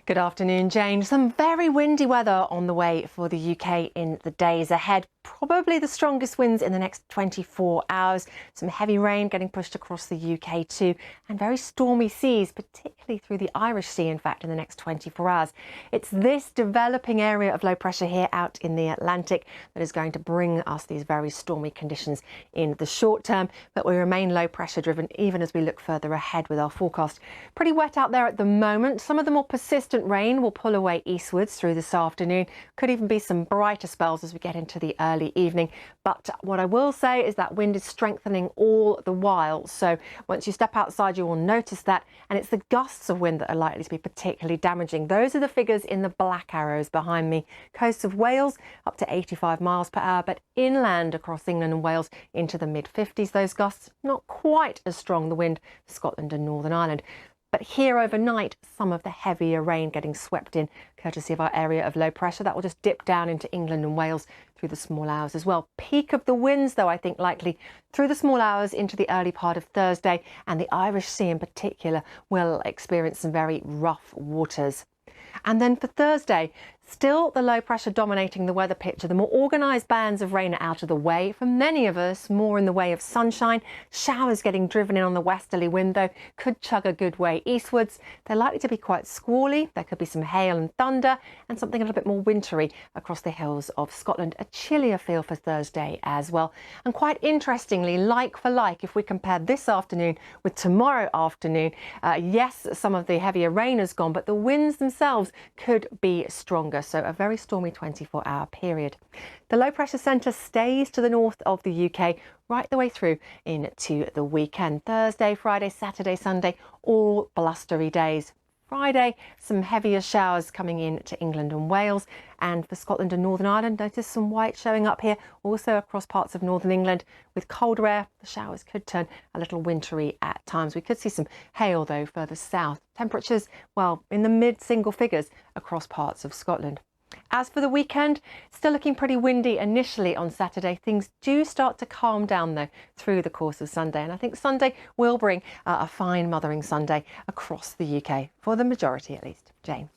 Good afternoon, Jane. Some very windy weather on the way for the UK in the days ahead. Probably the strongest winds in the next 24 hours. Some heavy rain getting pushed across the UK too, and very stormy seas, particularly through the Irish Sea, in fact, in the next 24 hours. It's this developing area of low pressure here out in the Atlantic that is going to bring us these very stormy conditions in the short term, but we remain low pressure driven even as we look further ahead with our forecast. Pretty wet out there at the moment. Some of the more persistent rain will pull away eastwards through this afternoon. Could even be some brighter spells as we get into the early evening. But what I will say is that wind is strengthening all the while. So once you step outside, you will notice that. And it's the gusts of wind that are likely to be particularly damaging. Those are the figures in the black arrows behind me. Coast of Wales up to 85 miles per hour, but inland across England and Wales into the mid-50s. Those gusts not quite as strong, the wind for Scotland and Northern Ireland. But here overnight, some of the heavier rain getting swept in, courtesy of our area of low pressure. That will just dip down into England and Wales through the small hours as well. Peak of the winds, though, I think likely through the small hours into the early part of Thursday, and the Irish Sea in particular will experience some very rough waters. And then for Thursday, still the low pressure dominating the weather picture. The more organised bands of rain are out of the way. For many of us, more in the way of sunshine. Showers getting driven in on the westerly wind, though, could chug a good way eastwards. They're likely to be quite squally. There could be some hail and thunder and something a little bit more wintry across the hills of Scotland. A chillier feel for Thursday as well. And quite interestingly, like for like, if we compare this afternoon with tomorrow afternoon, yes, some of the heavier rain has gone, but the winds themselves could be stronger. So a very stormy 24-hour period. The low pressure centre stays to the north of the UK right the way through into the weekend. Thursday, Friday, Saturday, Sunday, all blustery days. Friday, some heavier showers coming in to England and Wales, and for Scotland and Northern Ireland, notice some white showing up here, also across parts of northern England. With colder air, the showers could turn a little wintry at times. We could see some hail, though, further south. Temperatures, well, in the mid-single figures across parts of Scotland. As for the weekend, still looking pretty windy initially on Saturday. Things do start to calm down, though, through the course of Sunday. And I think Sunday will bring a fine Mothering Sunday across the UK, for the majority at least. Jane.